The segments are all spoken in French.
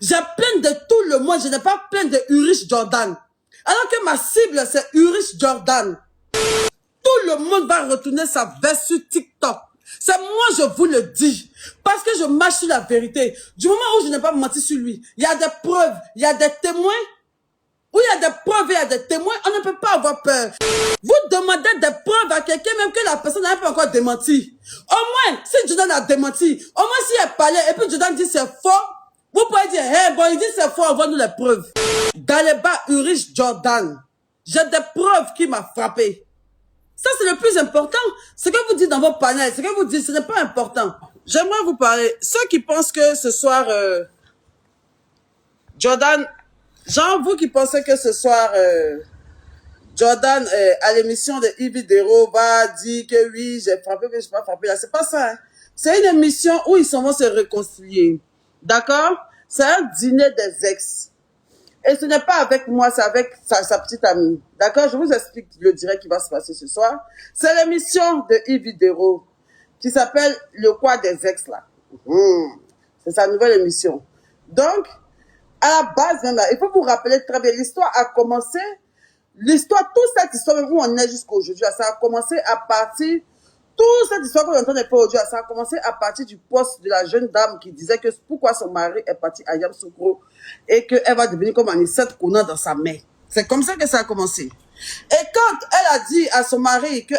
J'ai plaint de tout le monde, je n'ai pas plaint de Ulrich Jordan. Alors que ma cible, c'est Ulrich Jordan. Tout le monde va retourner sa veste sur TikTok. C'est moi, je vous le dis. Parce que je marche sur la vérité. Du moment où je n'ai pas menti sur lui, il y a des preuves, il y a des témoins. Où il y a des preuves et il y a des témoins, on ne peut pas avoir peur. Vous demandez des preuves à quelqu'un, même que la personne n'a pas encore démenti. Au moins, si Jordan a démenti, au moins si elle parlait, et puis Jordan dit c'est faux, vous pouvez dire, hey, bon, il dit c'est faux, envoie-nous les preuves. Dans les bas, Ulrich Jordan, j'ai des preuves qui m'ont frappé. Ça, c'est le plus important. Ce que vous dites dans vos panels, ce que vous dites, ce n'est pas important. J'aimerais vous parler. Ceux qui pensent que ce soir, Jordan, genre vous qui pensez que ce soir, Jordan, à l'émission de Yves Dero, va dire que oui, j'ai frappé, mais je n'ai pas frappé. Là, c'est pas ça. Hein. C'est une émission où ils s'en vont se réconcilier. D'accord? C'est un dîner des ex. Et ce n'est pas avec moi, c'est avec sa petite amie. D'accord? Je vous explique le direct qui va se passer ce soir. C'est l'émission de Yves Dero qui s'appelle Le quoi des ex là. C'est sa nouvelle émission. Donc, à la base, même là, il faut vous rappeler très bien, l'histoire a commencé, toute cette histoire où on est jusqu'aujourd'hui, ça a commencé à partir, toute cette histoire qu'on entend pas aujourd'hui, ça a commencé à partir du poste de la jeune dame qui disait que pourquoi son mari est parti à Yamoussoukro et qu'elle va devenir comme Anissette Konan dans sa main. C'est comme ça que ça a commencé. Et quand elle a dit à son mari que,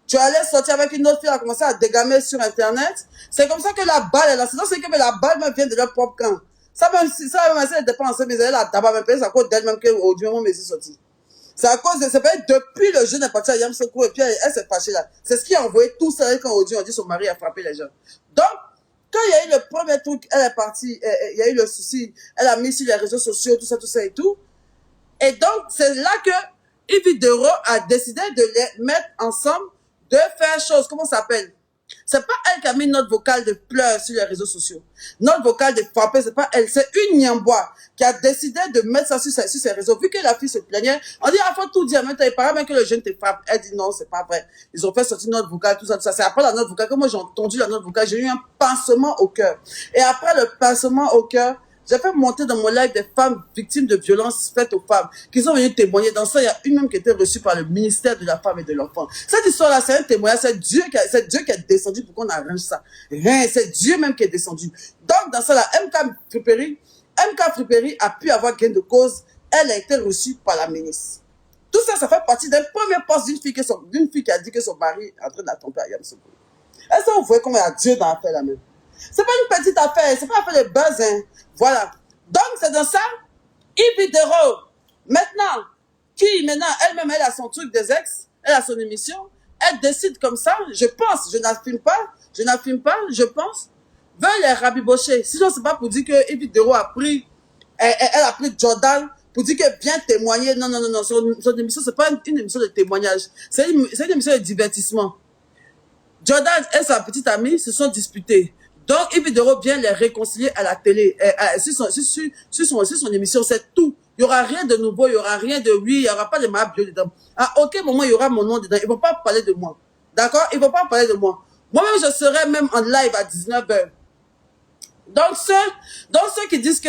tu allais sortir avec une autre fille, elle a commencé à dégamer sur Internet, c'est comme ça que la balle est là. Sinon, c'est que la balle même vient de leur propre camp. Ça même si elle n'était pas enceinte, mais elle a d'abord même payé, c'est à cause d'elle même qu'au moment où elle est sortie. C'est à cause de, c'est pas depuis le jeune est parti à Yamoussoukro et puis elle s'est fâchée là. C'est ce qui a envoyé tout ça quand Audi on dit son mari a frappé les gens. Donc, quand il y a eu le premier truc, elle est partie, il y a eu le souci, elle a mis sur les réseaux sociaux, tout ça et tout. Et donc, c'est là que Yves Dero a décidé de les mettre ensemble, de faire chose, comment ça s'appelle? C'est pas elle qui a mis notre vocale de pleurs sur les réseaux sociaux. Notre vocale de frapper, c'est pas elle, c'est une Niambois qui a décidé de mettre ça sur ses réseaux. Vu que la fille se plaignait, on dit, faut tout dire, mais il paraît même que le jeune te frappe. Elle dit non, c'est pas vrai. Ils ont fait sortir notre vocale, tout ça. C'est après la note vocale que moi j'ai entendu la note vocale, j'ai eu un pincement au cœur. Et après le pincement au cœur, j'ai fait monter dans mon live des femmes victimes de violences faites aux femmes qui sont venues témoigner. Dans ça, il y a une même qui était reçue par le ministère de la femme et de l'enfant. Cette histoire-là, c'est un témoignage. C'est Dieu qui est descendu pour qu'on arrange ça. Rien, c'est Dieu même qui est descendu. Donc, dans ça, là, MK Frippery a pu avoir gain de cause. Elle a été reçue par la ministre. Tout ça, ça fait partie d'un premier poste d'une fille qui a dit que son mari est en train de la tromper à Yamoussoukro. Est-ce que vous voyez comment il y a Dieu dans l'affaire là même? C'est pas une petite affaire, c'est pas affaire de buzz, hein. Voilà. Donc, c'est dans ça, Yves Dero, maintenant, elle-même, elle a son truc des ex, elle a son émission, elle décide comme ça, je pense, je n'affirme pas, je pense, veut les rabibocher. Sinon, c'est pas pour dire que Yves Dero a pris, elle a pris Jordan, pour dire qu'elle vient témoigner. Non, son émission, c'est pas une émission de témoignage, c'est une émission de divertissement. Jordan et sa petite amie se sont disputés. Donc, Yves Dero vient les réconcilier à la télé, sur son émission, c'est tout. Il n'y aura rien de nouveau, il n'y aura rien de oui, il n'y aura pas de ma bio dedans. À aucun moment, il y aura mon nom dedans. Ils ne vont pas parler de moi. D'accord? Ils ne vont pas parler de moi. Moi-même, je serai même en live à 19h. Donc, ceux qui disent que,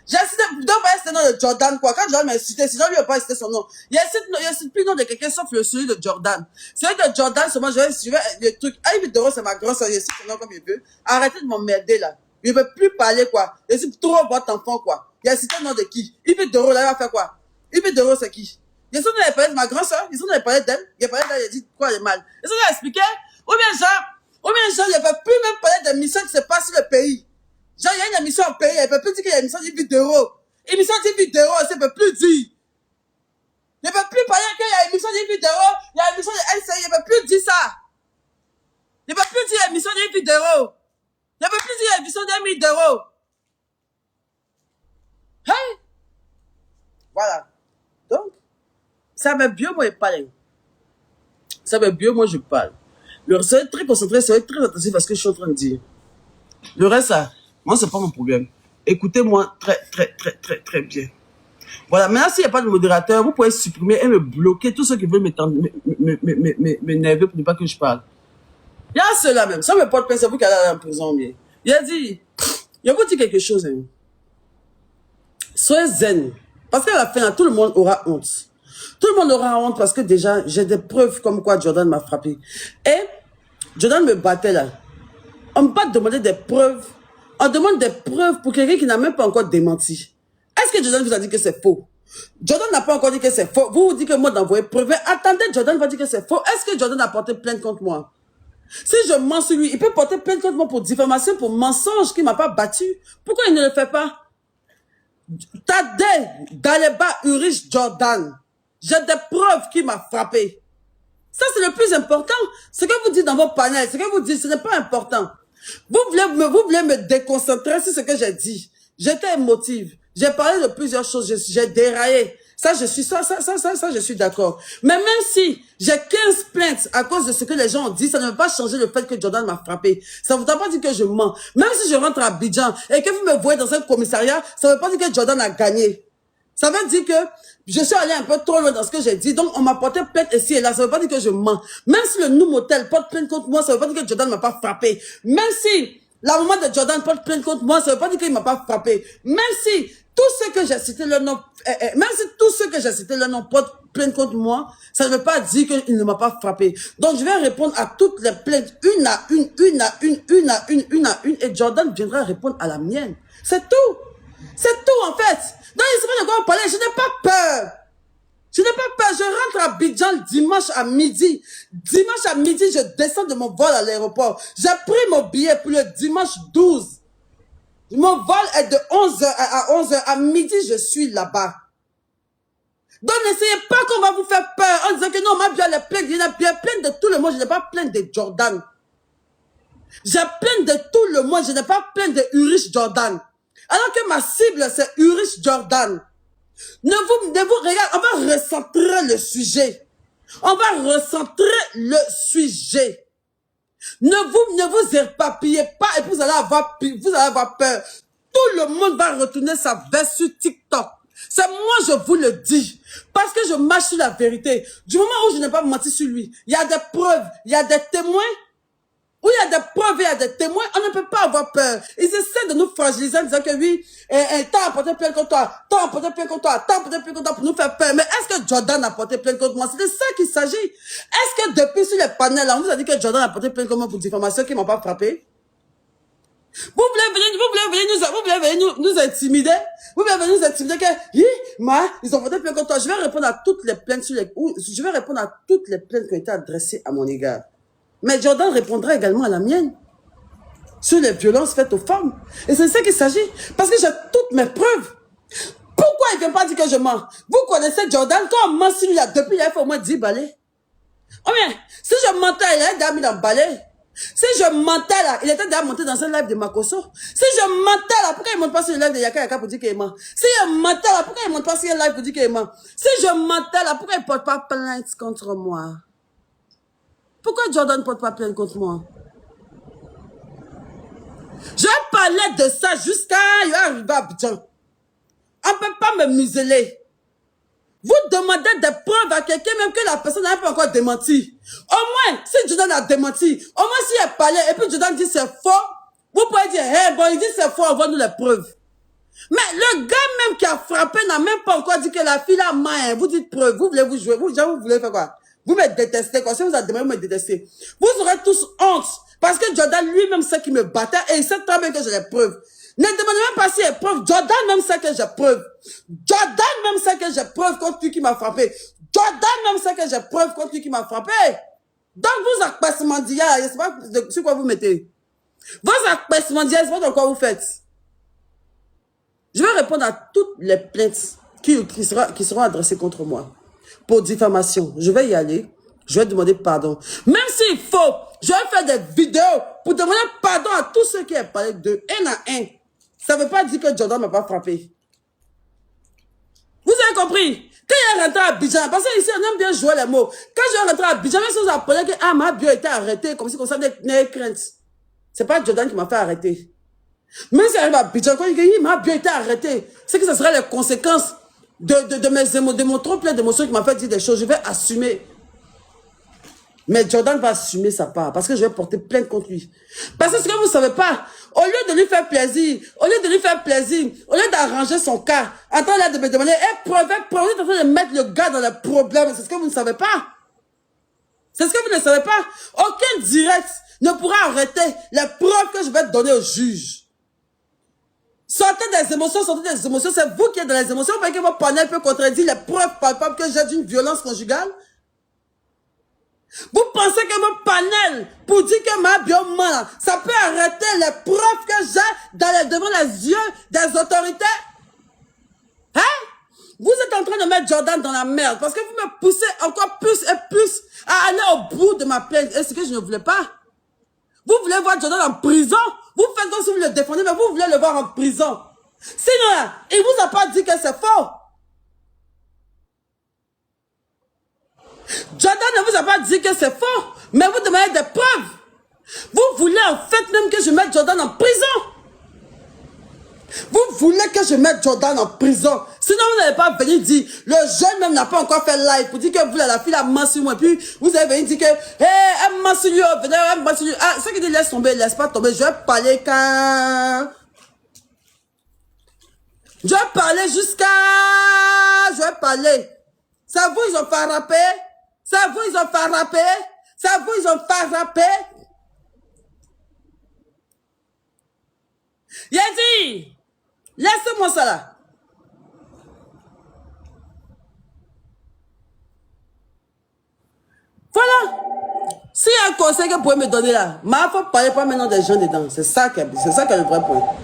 j'ai cité, le nom de Jordan, quoi. Quand Jordan m'a cité, sinon lui, il n'a pas cité son nom. Il a cité plus le nom de quelqu'un, sauf celui de Jordan. Celui de Jordan, seulement, je vais suivre le truc. Yves Dero, c'est ma grande sœur, il cite son nom comme il veut. Arrêtez de m'emmerder, là. Il ne veut plus parler, quoi. Il cite trop votre enfant, quoi. Il a cité le nom de qui? Yves Dero, là, il va faire quoi? Yves Dero, c'est qui? Il sont dans les parler de ma grande sœur, ils sont dans les parler d'elle, il a parlé d'elle, il a dit quoi, elle est mal. Ils sont dans expliquer, ou bien genre, il ne peut plus même parler de mission qui se passe sur le pays. Genre, il y a une émission en pays, il ne peut plus dire qu'il y a une émission d'Yves Dero. Émission d'Yves Dero, ça ne peut plus dire. Il ne peut plus parler qu'il y a une émission d'Yves Dero, il y a une émission de LCI, il ne peut plus dire ça. Il ne peut plus dire émission d'Yves Dero. Il ne peut plus dire émission d'Yves Dero. Hey! Voilà. Donc, ça me bien, moi, je parle. Ça me bien, moi, je parle. Le reste, c'est très concentré, c'est très attentif à ce que je suis en train de dire. Le reste, ça, moi, c'est pas mon problème. Écoutez-moi très bien. Voilà, maintenant, s'il n'y a pas de modérateur, vous pouvez supprimer et me bloquer tous ceux qui veulent m'énerver pour ne pas que je parle. Il y a ceux-là même. Ça me porte plainte, c'est vous qui allez en prison, mais. Il a dit, Je vous dis quelque chose. Hein. Soyez zen. Parce qu'à la fin, tout le monde aura honte. Tout le monde aura honte parce que déjà, j'ai des preuves comme quoi Jordan m'a frappé. Et Jordan me battait là. On ne peut pas demander des preuves. On demande des preuves pour quelqu'un qui n'a même pas encore démenti. Est-ce que Jordan vous a dit que c'est faux? Jordan n'a pas encore dit que c'est faux. Vous vous dites que moi d'envoyer preuve. Attendez, Jordan va dire que c'est faux. Est-ce que Jordan a porté plainte contre moi? Si je mens sur lui, il peut porter plainte contre moi pour diffamation, pour mensonge qu'il ne m'a pas battu. Pourquoi il ne le fait pas? Tadé, Daleba, Ulrich, Jordan. J'ai des preuves qui m'a frappé. Ça, c'est le plus important. Ce que vous dites dans vos panels, ce que vous dites, ce n'est pas important. Vous voulez me déconcentrer sur ce que j'ai dit. J'étais émotive. J'ai parlé de plusieurs choses. J'ai déraillé. Ça, je suis d'accord. Mais même si j'ai 15 plaintes à cause de ce que les gens ont dit, ça ne veut pas changer le fait que Jordan m'a frappé. Ça ne veut pas dire que je mens. Même si je rentre à Abidjan et que vous me voyez dans un commissariat, ça ne veut pas dire que Jordan a gagné. Ça veut dire que je suis allé un peu trop loin dans ce que j'ai dit. Donc, on m'a porté plainte ici et là. Ça ne veut pas dire que je mens. Même si le New Motel porte plainte contre moi, ça ne veut pas dire que Jordan ne m'a pas frappé. Même si la maman de Jordan porte plainte contre moi, ça ne veut pas dire qu'il ne m'a pas frappé. Même si tous ceux que j'ai cité le nom, même si tous ceux que j'ai cité le nom portent plainte contre moi, ça ne veut pas dire qu'il ne m'a pas frappé. Donc, je vais répondre à toutes les plaintes, une à une, et Jordan viendra répondre à la mienne. C'est tout. C'est tout, en fait. Donc, il se met de quoi parler. Je n'ai pas peur. Je n'ai pas peur. Je rentre à Abidjan dimanche à midi. Dimanche à midi, je descends de mon vol à l'aéroport. J'ai pris mon billet pour le dimanche 12. Mon vol est de 11h à 11h. À midi, je suis là-bas. Donc, n'essayez pas qu'on va vous faire peur en disant que non, ma bien les plaintes. Il y a bien plein de tout le monde. Je n'ai pas plein de Jordan. J'ai plein de tout le monde. Je n'ai pas plein de Ulrich Jordan. Alors que ma cible, c'est Ulrich Jordan. Ne vous regardez, on va recentrer le sujet. On va recentrer le sujet. Ne vous éparpillez pas et vous allez avoir peur. Tout le monde va retourner sa veste sur TikTok. C'est moi, je vous le dis. Parce que je marche sur la vérité. Du moment où je n'ai pas menti sur lui, il y a des preuves, il y a des témoins. Où il y a des preuves, il y a des témoins, on ne peut pas avoir peur. Ils essaient de nous fragiliser en disant que oui, t'as apporté plainte contre toi, t'as apporté plainte contre toi, t'as apporté plainte contre toi pour nous faire peur. Mais est-ce que Jordan a porté plainte contre moi? C'est de ça qu'il s'agit. Est-ce que depuis sur les panels, on vous a dit que Jordan a porté plainte contre moi pour diffamation qui ne m'a pas frappé? Vous voulez venir nous intimider? Vous voulez venir nous intimider que, ils ont porté plainte contre toi. Je vais répondre à toutes les plaintes je vais répondre à toutes les plaintes qui ont été adressées à mon égard. Mais Jordan répondra également à la mienne sur les violences faites aux femmes. Et c'est de ça qu'il s'agit. Parce que j'ai toutes mes preuves. Pourquoi il ne vient pas dire que je mens? Vous connaissez Jordan, quand on ment sur lui, depuis il a fait au moins 10 balais. Oh bien, si je mentais, il était déjà mis dans le balai. Si je mentais là, il était déjà monté dans un live de Makoso. Si je mentais là, pourquoi il ne monte pas sur le live de Yaka Yaka pour dire qu'il ment? Si je mentais là, pourquoi il ne monte pas sur un live pour dire qu'il ment? Si je mentais là, pourquoi il ne porte pas plainte contre moi? Pourquoi Jordan ne porte pas plainte contre moi? Je parlais de ça jusqu'à arriver à Abidjan. On ne peut pas me museler. Vous demandez des preuves à quelqu'un, même que la personne n'a pas encore démenti. Au moins, si Jordan a démenti, au moins si elle parlait, et puis Jordan dit c'est faux, vous pouvez dire, bon, il dit c'est faux, envoie-nous les preuves. Mais le gars même qui a frappé n'a même pas encore dit que la fille a main. Vous dites preuve, vous voulez vous jouer, vous voulez faire quoi? Vous me détestez, quoi. Si vous avez demandé, vous me détestez. Vous aurez tous honte. Parce que Jordan lui-même sait qu'il me battait et il sait très bien que j'ai les preuves. Ne demandez même pas si il y a preuves. Jordan même sait que j'ai preuves. Jordan même sait que j'ai preuves contre lui qui m'a frappé. Jordan même sait que j'ai preuves contre lui qui m'a frappé. Donc vous acpèsement d'hier, je ne sais pas sur quoi vous mettez. Vos acpèssements d'hier, je ne sais pas de quoi vous faites. Je vais répondre à toutes les plaintes qui seront adressées contre moi. Pour diffamation, je vais y aller, je vais demander pardon. Même s'il faut, je vais faire des vidéos pour demander pardon à tous ceux qui ont parlé de un à un. Ça ne veut pas dire que Jordan ne m'a pas frappé. Vous avez compris? Quand il est rentré à Abidjan, parce qu'ici on aime bien jouer les mots. Quand je suis rentré à Abidjan, même si vous apprenez que ma bio était arrêtée, comme si comme ça, n'ayez crainte. C'est pas Jordan qui m'a fait arrêter. Même si j'arrive à Abidjan, quand il dit ma bio était arrêtée, c'est que ce sera les conséquences de mon trop plein d'émotions qui m'a fait dire des choses. Je vais assumer. Mais Jordan va assumer sa part parce que je vais porter plainte contre lui. Parce que ce que vous ne savez pas, au lieu de lui faire plaisir, au lieu d'arranger son cas, en train de me demander, vous êtes en train de mettre le gars dans le problème. C'est ce que vous ne savez pas. C'est ce que vous ne savez pas. Aucun direct ne pourra arrêter les preuves que je vais donner au juge. Sortez des émotions, c'est vous qui êtes dans les émotions. Vous voyez que votre panel peut contredire les preuves palpables que j'ai d'une violence conjugale. Vous pensez que mon panel, pour dire que ma biomana, ça peut arrêter les preuves que j'ai devant les yeux des autorités? Hein? Vous êtes en train de mettre Jordan dans la merde parce que vous me poussez encore plus et plus à aller au bout de ma plainte. Et ce que je ne voulais pas. Vous voulez voir Jordan en prison? Vous faites comme si vous le défendez, mais vous voulez le voir en prison. Sinon, il ne vous a pas dit que c'est faux. Jordan ne vous a pas dit que c'est faux, mais vous demandez des preuves. Vous voulez en fait même que je mette Jordan en prison. Vous voulez que je mette Jordan en prison. Sinon, vous n'allez pas venir dire, le jeune même n'a pas encore fait live pour dire que vous, la fille, a mentionné moi. Et puis, vous allez venir dire que, elle mentionne, venez, elle mentionne. Ah, ce qui dit, laisse tomber, laisse pas tomber. Je vais parler quand... Je vais parler jusqu'à... Je vais parler. C'est vous, ils ont fait rapper. C'est vous, ils ont fait rapper. C'est vous, ils ont fait rapper. Il a dit, laissez-moi ça là. Voilà. S'il y a un conseil que vous pouvez me donner là, il faut parler pas maintenant des gens dedans. C'est ça qui est le vrai point.